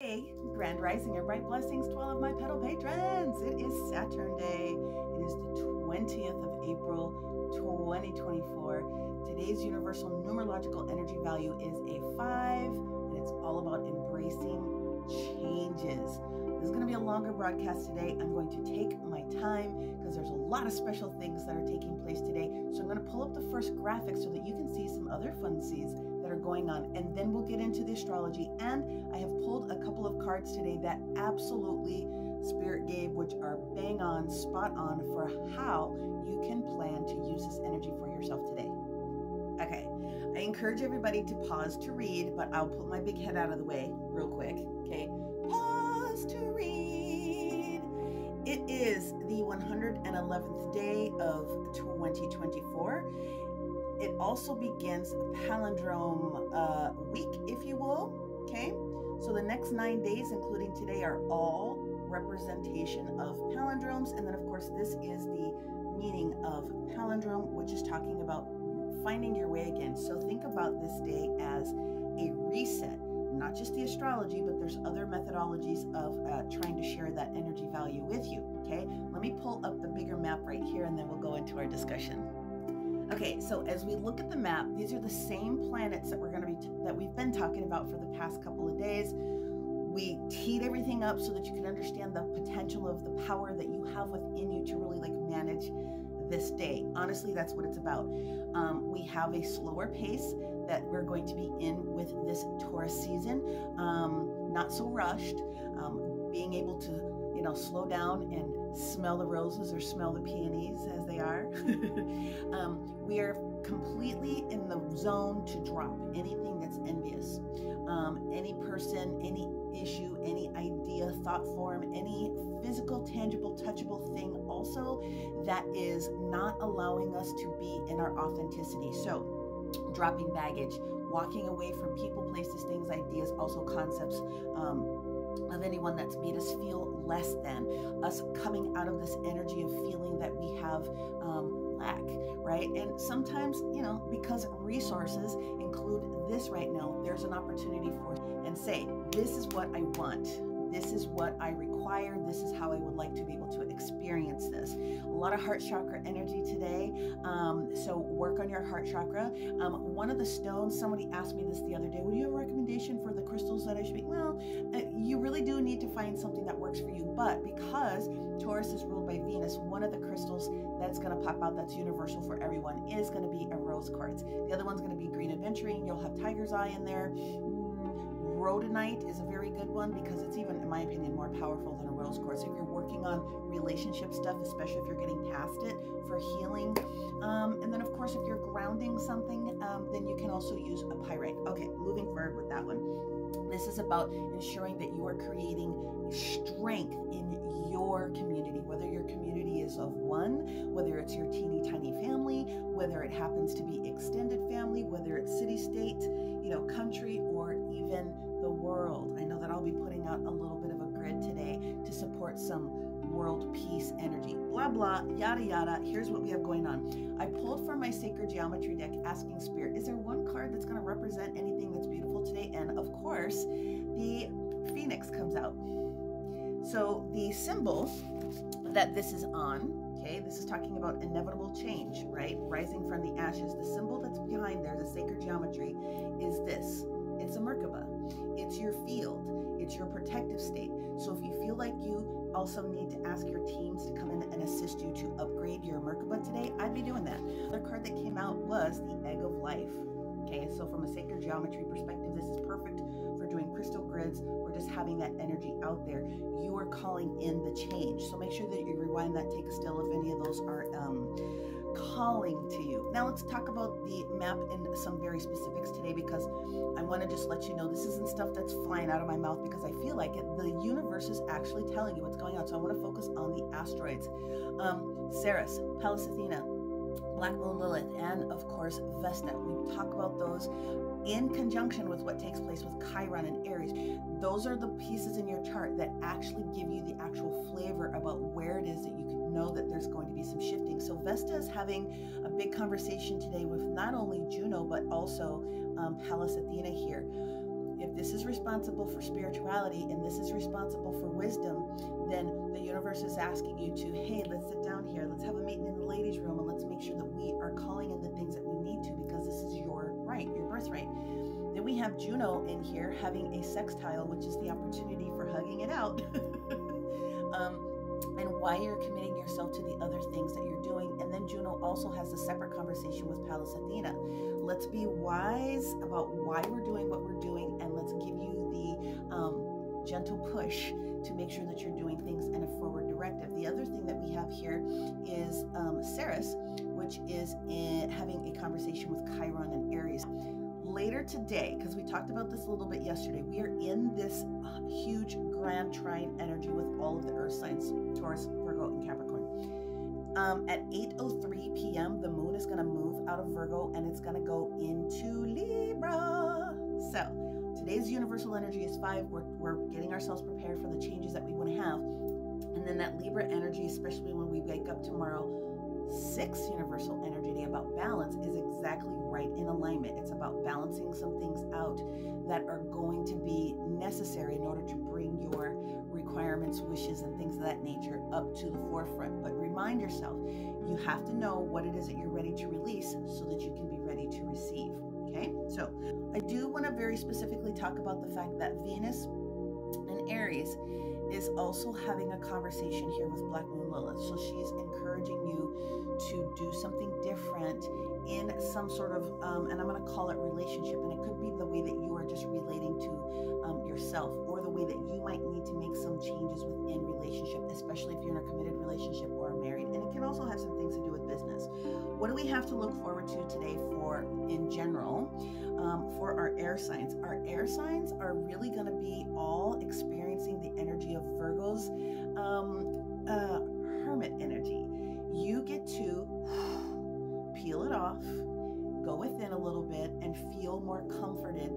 Hey, Grand Rising and bright blessings to all of my pedal patrons. It is Saturn Day. It is the 20th of April, 2024. Today's universal numerological energy value is a 5, and it's all about embracing changes. This is going to be a longer broadcast today. I'm going to take my time because there's a lot of special things that are taking place today. So I'm going to pull up the first graphic so that you can see some other funsies that are going on, and then we'll get into the astrology. And I have pulled a couple of cards today that absolutely Spirit gave, which are bang on, spot on for how you can plan to use this energy for yourself today. Okay, I encourage everybody to pause to read, but I'll put my big head out of the way real quick. Okay, pause to read. It is the 111th day of 2024. It also begins palindrome week, if you will. Okay, so the next 9 days, including today, are all representation of palindromes. And then, of course, this is the meaning of palindrome, which is talking about finding your way again. So think about this day as a reset, not just the astrology, but there's other methodologies of trying to share that energy value with you. Okay, let me pull up the bigger map right here, and then we'll go into our discussion. Okay, so as we look at the map, these are the same planets that we've been talking about for the past couple of days. We teed everything up so that you can understand the potential of the power that you have within you to really manage this day. Honestly, that's what it's about. We have a slower pace that we're going to be in with this Taurus season, not so rushed, being able to slow down and smell the roses or smell the peonies as they are. We are completely in the zone to drop anything that's envious. Any person, any issue, any idea, thought form, any physical, tangible, touchable thing also that is not allowing us to be in our authenticity. So dropping baggage, walking away from people, places, things, ideas, also concepts, of anyone that's made us feel less than, us coming out of this energy of feeling that we have lack, right? And sometimes, because resources include this right now, there's an opportunity for and say, this is what I want. This is what I require. This is how I would like to be able to experience this. A lot of heart chakra energy today. So work on your heart chakra. One of the stones, somebody asked me this the other day, would you have a recommendation for the crystals that I should be? Well, you really do need to find something that works for you. But because Taurus is ruled by Venus, one of the crystals that's going to pop out that's universal for everyone is going to be a rose quartz. The other one's going to be green aventurine. You'll have tiger's eye in there. Rhodonite is a very good one because it's even, in my opinion, more powerful than a rose quartz. If you're working on relationship stuff, especially if you're getting past it for healing. And then, of course, if you're grounding something, then you can also use a pyrite. Okay, moving forward with that one. This is about ensuring that you are creating strength in your community, whether your community is of one, whether it's your teeny tiny family, whether it happens to be extended family, whether it's city, state, country, or even the world. I know that I'll be putting out a little bit of a grid today to support some world peace energy. Blah, blah, yada, yada. Here's what we have going on. I pulled from my sacred geometry deck, asking Spirit, is there one card that's going to represent anything that's beautiful today? And of course, the Phoenix comes out. So the symbol that this is on, okay, this is talking about inevitable change, right? Rising from the ashes. The symbol that's behind there, the sacred geometry, is this. It's a Merkaba. It's your field. It's your protective state. So if you feel like you also need to ask your teams to come in and assist you to upgrade your Merkaba today, I'd be doing that. The other card that came out was the Egg of Life. Okay, so from a sacred geometry perspective, this is perfect for doing crystal grids or just having that energy out there. You are calling in the change. So make sure that you rewind that, take a still if any of those are calling to you. Now let's talk about the map in some very specifics today, because I want to just let you know this isn't stuff that's flying out of my mouth because I feel like it. The universe is actually telling you what's going on. So I want to focus on the asteroids. Ceres, Pallas Athena, Black Moon Lilith, and of course Vesta. We talk about those in conjunction with what takes place with Chiron and Aries. Those are the pieces in your chart that actually give you the actual flavor about where it is that you can know that there's going to be some shifting. So Vesta is having a big conversation today with not only Juno, but also Pallas Athena here. If this is responsible for spirituality and this is responsible for wisdom, then the universe is asking you to, hey, let's sit down here, let's have a meeting in the ladies' room, and let's make sure that we are calling in the things that we need to, because this is your right, your birthright. Then we have Juno in here having a sextile, which is the opportunity for hugging it out. And why you're committing yourself to the other things that you're doing. And then Juno also has a separate conversation with Pallas Athena. Let's be wise about why we're doing what we're doing, and let's give you the gentle push to make sure that you're doing things in a forward directive. The other thing that we have here is Ceres, which is having a conversation with Chiron and Aries. Later today, because we talked about this a little bit yesterday, we are in this huge grand trine energy with all of the earth signs, Taurus, Virgo, and Capricorn. At 8:03 p.m., the moon is going to move out of Virgo and it's going to go into Libra. So today's universal energy is 5. We're getting ourselves prepared for the changes that we want to have. And then that Libra energy, especially when we wake up tomorrow, 6 universal energy day about balance, is exactly right in alignment. It's about balancing some things out that are going to be necessary in order to bring your requirements, wishes, and things of that nature up to the forefront. But remind yourself, you have to know what it is that you're ready to release so that you can be ready to receive. Okay, so I do want to very specifically talk about the fact that Venus and Aries is also having a conversation here with Black Moon Lilith. So she's encouraging you to do something different in some sort of, and I'm going to call it relationship. And it could be the way that you are just relating to yourself, or the way that you might need to make some changes within relationship, especially if you're in a committed relationship or married. And it can also have some things to do with business. What do we have to look forward to today for, in general, for our air signs? Our air signs are really going to be all experiencing the energy of Virgo's hermit energy. You get to peel it off, go within a little bit, and feel more comforted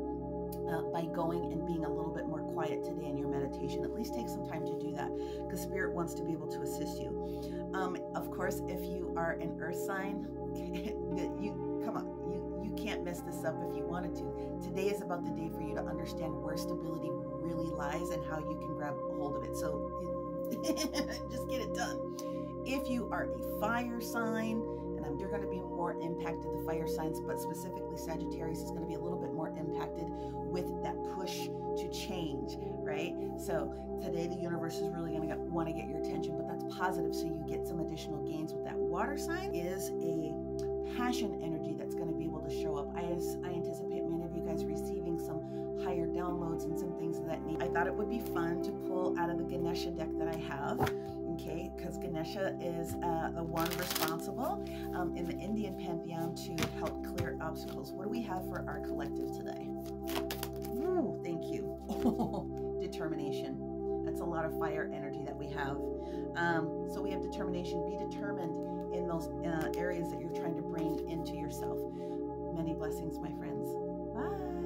by going and being a little bit more quiet today in your meditation. At least take some time to do that, because Spirit wants to be able to assist you. Of course, if you are an earth sign, you can't mess this up if you wanted to. Today is about the day for you to understand where stability really lies and how you can grab a hold of it. So just get it done. If you are a fire sign, and you're going to be more impacted, the fire signs, but specifically Sagittarius is going to be a little bit more impacted with that push to change, right? So today the universe is really going to want to get your attention, but that's positive, so you get some additional gains with that. Water sign is a passion energy that's going to be able to show up. I anticipate many of you guys receiving some higher downloads and some things of that nature. I thought it would be fun to pull out of the Ganesha deck that I have, okay, because Ganesha is the one responsible in the Indian pantheon to help clear obstacles. What do we have for our collective today? Ooh, thank you. Determination. That's a lot of fire energy that we have. So we have determination. Be determined in those areas that you're trying to bring into yourself. Many blessings, my friends. Bye.